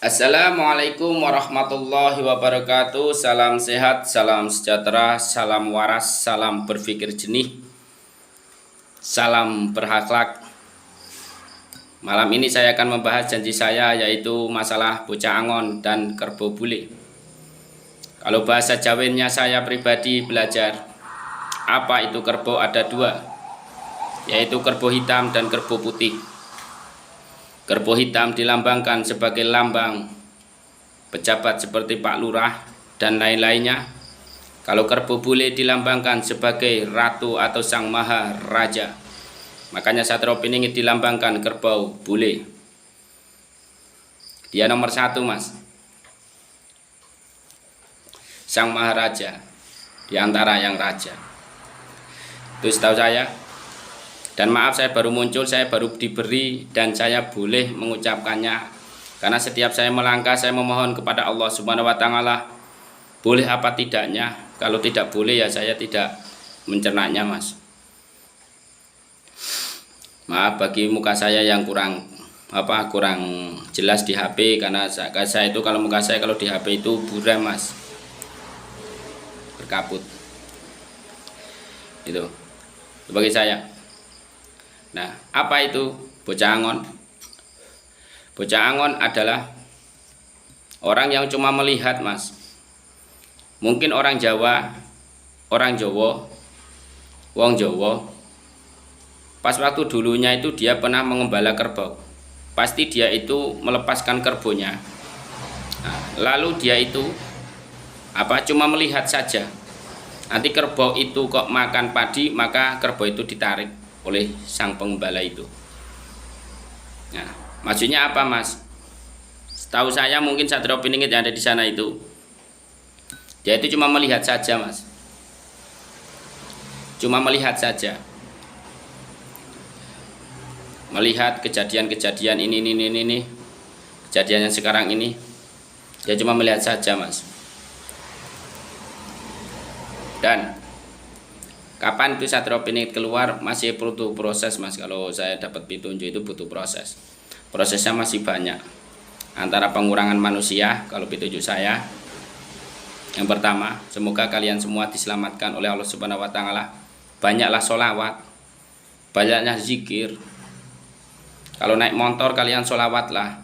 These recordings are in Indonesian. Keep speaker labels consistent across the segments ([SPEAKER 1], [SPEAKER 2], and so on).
[SPEAKER 1] Assalamualaikum warahmatullahi wabarakatuh. Salam sehat, salam sejahtera, salam waras, salam berpikir jernih, salam berakhlak. Malam ini saya akan membahas janji saya, yaitu masalah bocah angon dan kerbau bule. Kalau bahasa Jawanya saya pribadi belajar apa itu kerbau, ada dua, yaitu kerbau hitam dan kerbau putih. Kerbau hitam dilambangkan sebagai lambang pejabat seperti Pak Lurah dan lain-lainnya. Kalau kerbau bule dilambangkan sebagai ratu atau sang maha raja. Makanya Satrio Piningit dilambangkan kerbau bule. Dia nomor satu, mas, sang maharaja di antara yang raja. Itu setahu saya. Dan maaf, saya baru muncul, saya baru diberi, dan saya boleh mengucapkannya. Karena setiap saya melangkah, saya memohon kepada Allah Subhanahu wa Ta'ala, boleh apa tidaknya. Kalau tidak boleh, ya saya tidak mencernanya, mas. Maaf bagi muka saya yang kurang jelas di HP, karena saya itu kalau muka saya kalau di HP itu buram, mas, berkabut. Itu bagi saya. Nah, apa itu bocah angon? Bocah angon adalah orang yang cuma melihat, mas. Mungkin orang Jawa, orang Jawa, wong Jawa, pas waktu dulunya itu dia pernah mengembala kerbau. Pasti dia itu melepaskan kerbonya. Nah, lalu dia itu cuma melihat saja. Nanti kerbau itu kok makan padi, maka kerbau itu ditarik oleh sang pengembala itu. Nah, maksudnya apa, mas? Setahu saya mungkin Satrio Piningit yang ada di sana itu, dia itu cuma melihat saja, mas. Cuma melihat saja. Melihat kejadian-kejadian ini, kejadian yang sekarang ini. Dia cuma melihat saja, mas. Dan kapan itu Satrio Piningit keluar masih butuh proses, mas. Kalau saya dapat petunjuk itu butuh proses. Prosesnya masih banyak. Antara pengurangan manusia, kalau petunjuk saya. Yang pertama, semoga kalian semua diselamatkan oleh Allah Subhanahu wa Ta'ala. Banyaklah sholawat, banyaknya zikir. Kalau naik motor kalian sholawatlah.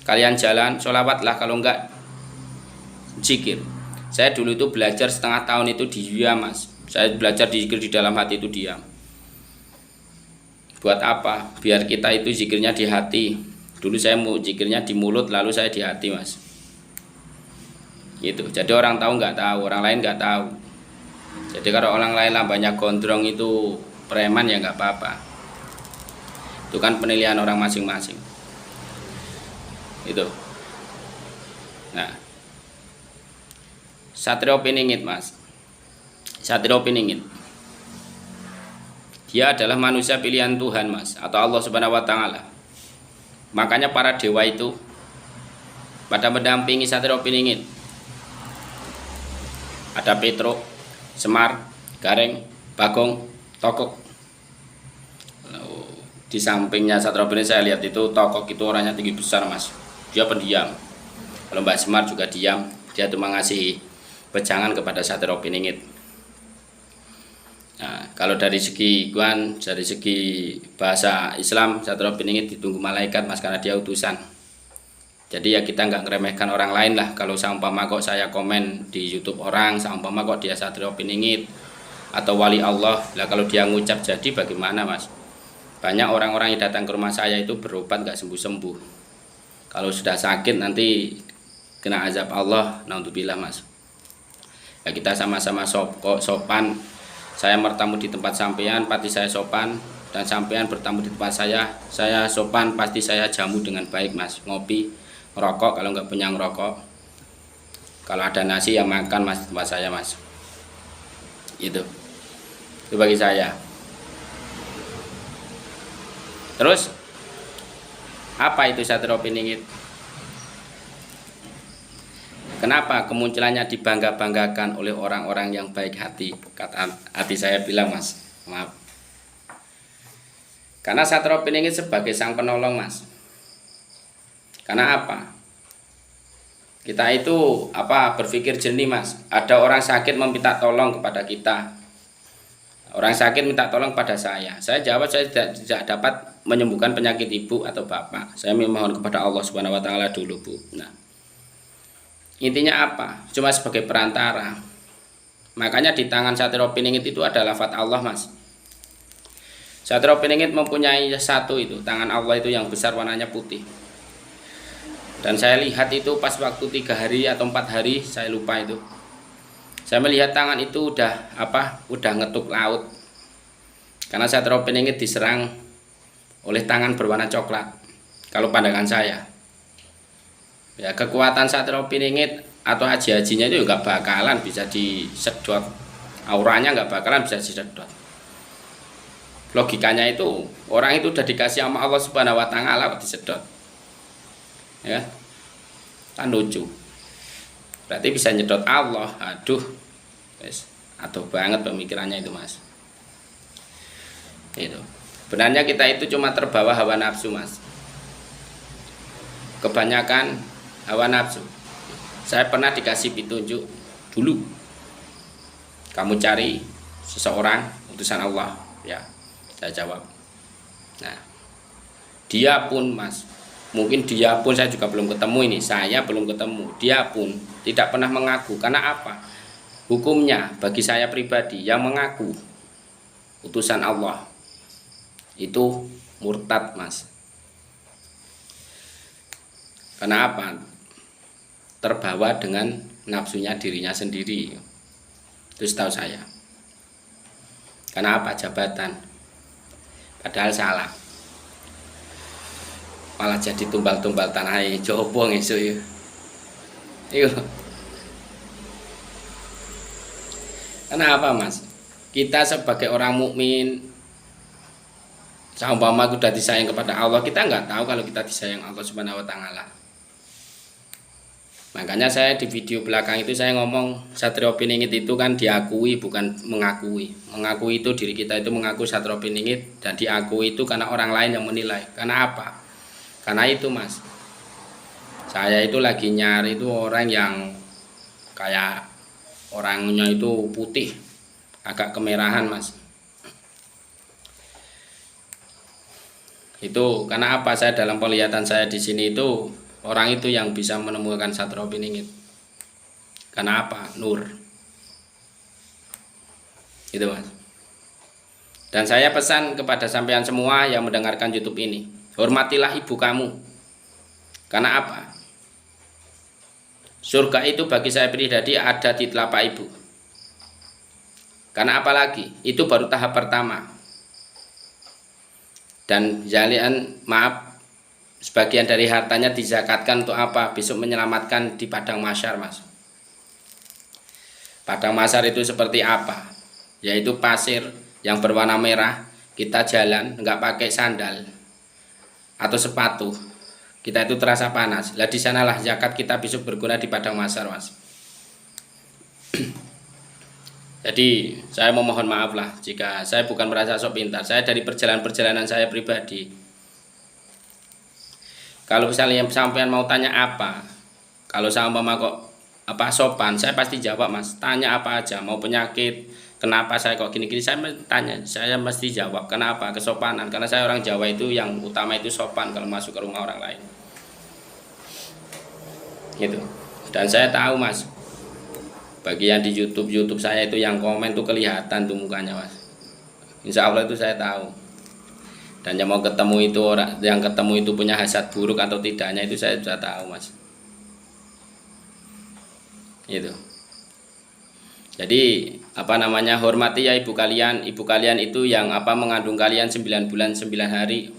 [SPEAKER 1] Kalian jalan sholawatlah, kalau enggak zikir. Saya dulu itu belajar setengah tahun itu diam, mas. Saya belajar zikir di dalam hati itu diam. Buat apa? Biar kita itu zikirnya di hati. Dulu saya mau zikirnya di mulut, lalu saya di hati, mas. Gitu. Jadi orang tahu nggak tahu, orang lain nggak tahu. Jadi kalau orang lain lah banyak gondrong itu preman, ya nggak apa-apa. Itu kan penilaian orang masing-masing. Itu. Nah, Satrio Piningit, mas. Satrio Piningit, dia adalah manusia pilihan Tuhan, mas, atau Allah Subhanahu wa Ta'ala. Makanya para dewa itu pada mendampingi Satrio Piningit. Ada Petro, Semar, Gareng, Bagong, Tokok. Di sampingnya Satrio Piningit saya lihat itu Tokok itu orangnya tinggi besar, mas. Dia pendiam. Kalau Mbak Semar juga diam. Dia cuma ngasih pejangan kepada Satrio Piningit. Nah, kalau dari segi bahasa Islam, Satrio Piningit ditunggu malaikat, mas, karena dia utusan. Jadi ya kita nggak ngeremehkan orang lain lah. Kalau seumpama kok saya komen di YouTube orang, seumpama kok dia Satrio Piningit atau wali Allah, lah kalau dia ngucap jadi bagaimana, mas? Banyak orang-orang yang datang ke rumah saya itu berobat nggak sembuh-sembuh. Kalau sudah sakit nanti kena azab Allah, naudzubillah, mas. Ya kita sama-sama sopan. Saya bertamu di tempat sampean, pasti saya sopan. Dan sampean bertamu di tempat saya sopan, pasti saya jamu dengan baik, mas. Ngopi, ngerokok kalau nggak punya ngerokok. Kalau ada nasi ya makan, mas, di tempat saya, mas. Itu bagi saya. Terus apa itu Satrio Piningit? Kenapa kemunculannya dibangga-banggakan oleh orang-orang yang baik hati? Kata hati saya bilang, mas, maaf. Karena Satrio Piningit sebagai sang penolong, mas. Karena apa? Kita itu berpikir jernih, Mas. Ada orang sakit meminta tolong kepada kita. Orang sakit minta tolong pada saya. Saya jawab saya tidak dapat menyembuhkan penyakit ibu atau bapak. Saya memohon kepada Allah Subhanahu wa taala dulu, Bu. Nah, intinya apa? Cuma sebagai perantara. Makanya di tangan Satrio Piningit itu ada lafaz Allah, Mas. Satrio Piningit mempunyai satu itu, tangan Allah itu yang besar warnanya putih. Dan saya lihat itu pas waktu 3 hari atau 4 hari, saya lupa itu. Saya melihat tangan itu udah ngetuk laut. Karena Satrio Piningit diserang oleh tangan berwarna coklat. Kalau pandangan saya, ya kekuatan Satrio Piningit atau haji-hajinya itu nggak bakalan bisa disedot. Auranya nggak bakalan bisa disedot. Logikanya itu orang itu udah dikasih sama Allah Subhanahu wa taala disedot. Ya, kan lucu. Berarti bisa nyedot Allah. Aduh, aduh banget pemikirannya itu, Mas. Itu benarnya kita itu cuma terbawa hawa nafsu, Mas. Kebanyakan hawa nafsu. Saya pernah dikasih petunjuk dulu, kamu cari seseorang utusan Allah. Ya, saya jawab. Nah, dia pun, Mas, mungkin dia pun saya juga belum ketemu ini. Saya belum ketemu. Dia pun tidak pernah mengaku. Karena apa? Hukumnya bagi saya pribadi yang mengaku utusan Allah itu murtad, Mas. Karena apa? Terbawa dengan nafsunya dirinya sendiri. Itu setahu saya. Karena apa? Jabatan. Padahal salah. Malah jadi tumbal-tumbal tanah coba ngesuk ya. Iyo. Kenapa, Mas? Kita sebagai orang mukmin, seumpama sudah disayang kepada Allah, kita nggak tahu kalau kita disayang Allah Subhanahu wa taala. Makanya saya di video belakang itu saya ngomong Satrio Piningit itu kan diakui bukan mengakui. Mengakui itu diri kita itu mengaku Satrio Piningit, dan diakui itu karena orang lain yang menilai. Karena apa? Karena itu, Mas, saya itu lagi nyari itu orang yang kayak orangnya itu putih, agak kemerahan, Mas. Itu karena apa? Saya dalam penglihatan saya di sini itu orang itu yang bisa menemukan Satrio Piningit. Karena apa? Nur. Itu, Mas. Dan saya pesan kepada sampean semua yang mendengarkan YouTube ini, hormatilah ibu kamu. Karena apa? Surga itu bagi saya pribadi ada di telapak ibu. Karena apalagi itu baru tahap pertama. Dan sebagian dari hartanya dizakatkan untuk apa? Besok menyelamatkan di padang mahsyar, Mas. Padang mahsyar itu seperti apa? Yaitu pasir yang berwarna merah. Kita jalan nggak pakai sandal atau sepatu, kita itu terasa panas. Lah di sanalah zakat kita besok berguna di padang mahsyar, Mas. Jadi saya memohon maaf lah jika saya bukan merasa sok pintar. Saya dari perjalanan saya pribadi. Kalau misalnya sampean mau tanya apa, kalau sama mama kok sopan, saya pasti jawab, Mas. Tanya apa aja, mau penyakit, kenapa saya kok gini-gini, saya tanya, saya mesti jawab. Kenapa? Kesopanan. Karena saya orang Jawa itu yang utama itu sopan kalau masuk ke rumah orang lain. Gitu. Dan saya tahu, Mas, bagian di YouTube saya itu yang komen tuh kelihatan tuh mukanya, Mas. Insya Allah itu saya tahu. Dan yang mau ketemu itu orang yang ketemu itu punya hasad buruk atau tidaknya itu saya sudah tahu, Mas. Gitu. Jadi hormati ya ibu kalian. Ibu kalian itu yang mengandung kalian 9 bulan 9 hari.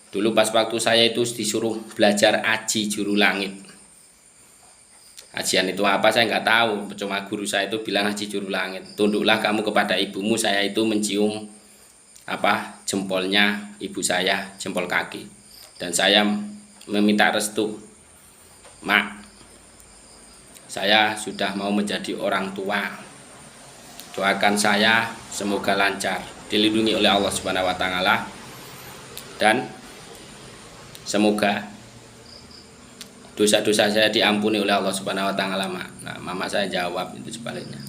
[SPEAKER 1] Dulu pas waktu saya itu disuruh belajar aji juru langit. Ajian itu apa saya nggak tahu, cuma guru saya itu bilang aji juru langit. Tunduklah kamu kepada ibumu. Saya itu mencium jempolnya ibu saya, jempol kaki. Dan saya meminta restu, Mak, saya sudah mau menjadi orang tua. Doakan saya semoga lancar, dilindungi oleh Allah Subhanahu wa taala, dan semoga dosa-dosa saya diampuni oleh Allah Subhanahu wa taala. Nah, mama saya jawab itu sebaliknya.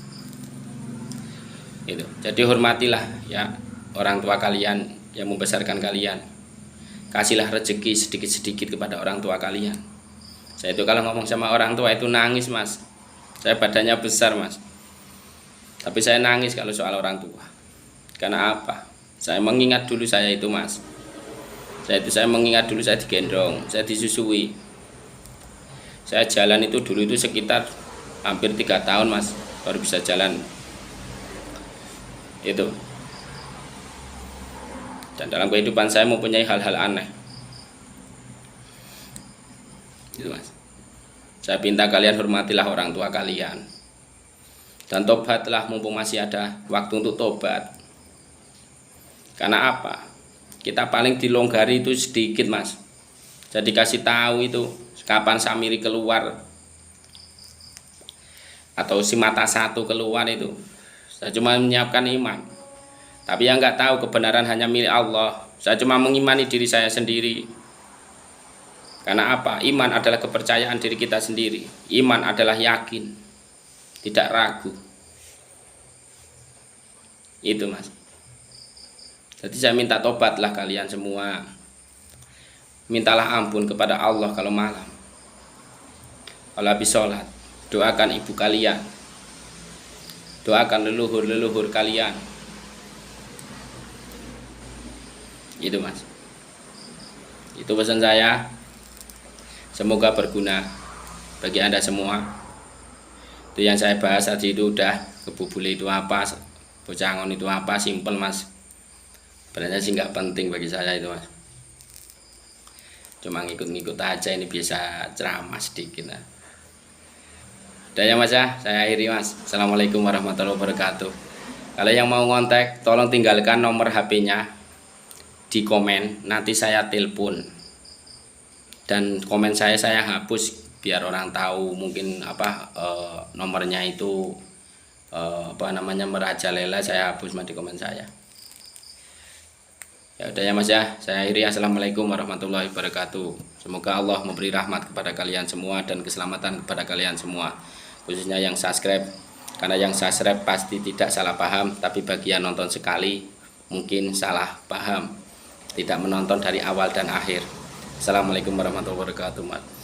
[SPEAKER 1] Itu. Jadi hormatilah ya orang tua kalian yang membesarkan kalian. Kasihlah rezeki sedikit-sedikit kepada orang tua kalian. Saya itu kalau ngomong sama orang tua itu nangis, Mas. Saya badannya besar, Mas. Tapi saya nangis kalau soal orang tua. Karena apa? Saya mengingat dulu saya itu, Mas. Saya mengingat dulu saya digendong, saya disusui. Saya jalan itu dulu itu sekitar hampir 3 tahun, Mas, baru bisa jalan. Itu. Dan dalam kehidupan saya mempunyai hal-hal aneh. Itu, Mas. Saya minta kalian hormatilah orang tua kalian. Dan tobatlah mumpung masih ada waktu untuk tobat. Karena apa? Kita paling dilonggari itu sedikit, Mas. Jadi kasih tahu itu kapan Samiri keluar atau si mata satu keluar itu. Saya cuma menyiapkan iman. Tapi yang nggak tahu kebenaran hanya milik Allah. Saya cuma mengimani diri saya sendiri. Karena apa? Iman adalah kepercayaan diri kita sendiri. Iman adalah yakin, tidak ragu. Itu, Mas. Jadi saya minta tobatlah kalian semua. Mintalah ampun kepada Allah kalau malam. Kalau habis sholat, doakan ibu kalian. Doakan leluhur-leluhur kalian. Itu, Mas. Itu pesan saya. Semoga berguna bagi Anda semua. Itu yang saya bahas tadi itu udah kebubule itu apa, bocangon itu apa, simpel, Mas. Sebenarnya sih nggak penting bagi saya itu, Mas. Cuma ngikut-ngikut aja, ini biasa ceramah sedikit. Nah. Udah ya, Mas ya, saya akhiri, Mas. Assalamualaikum warahmatullahi wabarakatuh. Kalau yang mau ngontek, tolong tinggalkan nomor HP-nya di komen, nanti saya telepon. Dan komen saya hapus biar orang tahu mungkin nomornya itu merajalela, saya hapus di komen saya. Ya udah ya, Mas ya, saya akhiri. Assalamualaikum warahmatullahi wabarakatuh. Semoga Allah memberi rahmat kepada kalian semua dan keselamatan kepada kalian semua, khususnya yang subscribe. Karena yang subscribe pasti tidak salah paham, tapi bagi yang nonton sekali mungkin salah paham, tidak menonton dari awal dan akhir. Assalamualaikum warahmatullahi wabarakatuh, Mas.